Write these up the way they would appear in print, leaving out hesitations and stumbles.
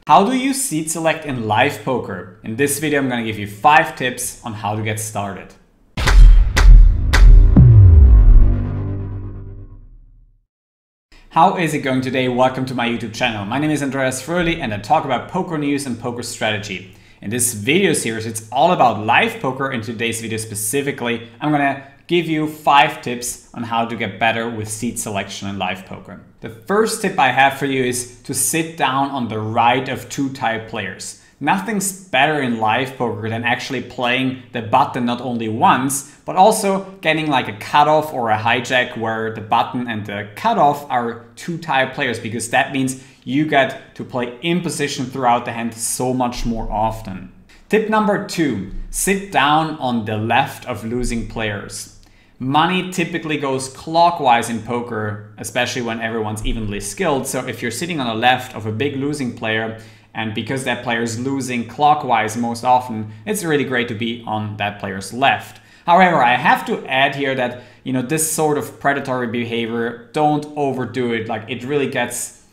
How do you seat select in live poker? In this video, I'm going to give you 5 tips on how to get started. How is it going today? Welcome to my YouTube channel. My name is Andreas Fröhlich and I talk about poker news and poker strategy. In this video series, it's all about live poker. In today's video specifically, I'm going to give you 5 tips on how to get better with seat selection in live poker. The first tip I have for you is to sit down on the right of 2 tied players. Nothing's better in live poker than actually playing the button not only once, but also getting like a cutoff or a hijack where the button and the cutoff are 2 tied players, because that means you get to play in position throughout the hand so much more often. Tip number 2, sit down on the left of losing players. Money typically goes clockwise in poker, especially when everyone's evenly skilled. So if you're sitting on the left of a big losing player, and because that player is losing clockwise most often, it's really great to be on that player's left. However, I have to add here that, this sort of predatory behavior, don't overdo it. Like, it really gets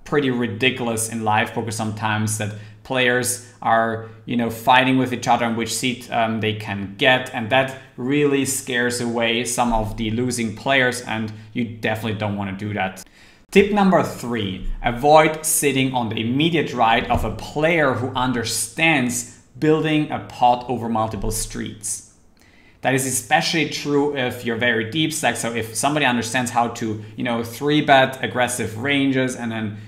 pretty ridiculous in live poker sometimes that players are, fighting with each other on which seat they can get, and that really scares away some of the losing players, and you definitely don't want to do that. Tip number 3, avoid sitting on the immediate right of a player who understands building a pot over multiple streets. That is especially true if you're very deep stacked. So if somebody understands how to, 3-bet aggressive ranges and then,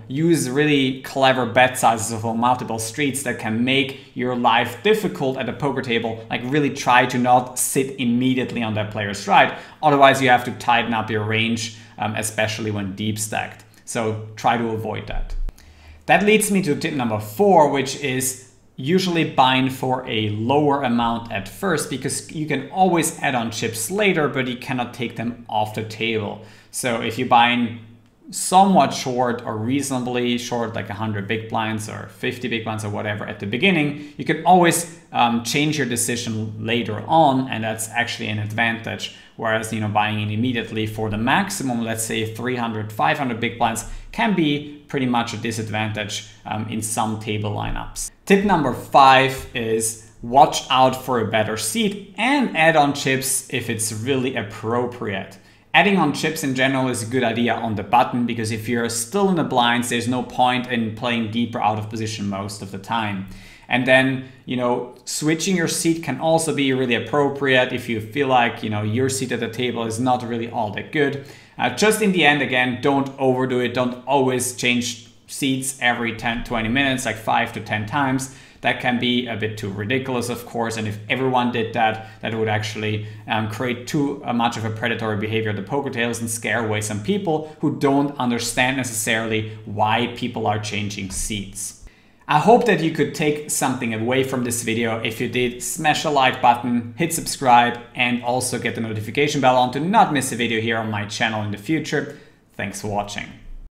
use really clever bet sizes over multiple streets that can make your life difficult at the poker table, like really try to not sit immediately on that player's right. Otherwise you have to tighten up your range, especially when deep stacked. So try to avoid that. That leads me to tip number 4, which is usually bind for a lower amount at first, because you can always add on chips later, but you cannot take them off the table. So if you bind somewhat short or reasonably short, like 100 big blinds or 50 big blinds or whatever at the beginning, you can always change your decision later on, and that's actually an advantage. Whereas, buying in immediately for the maximum, let's say 300, 500 big blinds, can be pretty much a disadvantage in some table lineups. Tip number 5 is watch out for a better seat and add on chips if it's really appropriate. Adding on chips in general is a good idea on the button, because if you're still in the blinds, there's no point in playing deeper out of position most of the time. And then, switching your seat can also be really appropriate if you feel like, your seat at the table is not really all that good. Just in the end, again, don't overdo it. Don't always change seats every 10-20 minutes, like 5 to 10 times. That can be a bit too ridiculous, of course, and if everyone did that, that would actually create too much of a predatory behavior at the poker tables and scare away some people who don't understand necessarily why people are changing seats. I hope that you could take something away from this video. If you did, smash the like button, hit subscribe, and also get the notification bell on to not miss a video here on my channel in the future. Thanks for watching.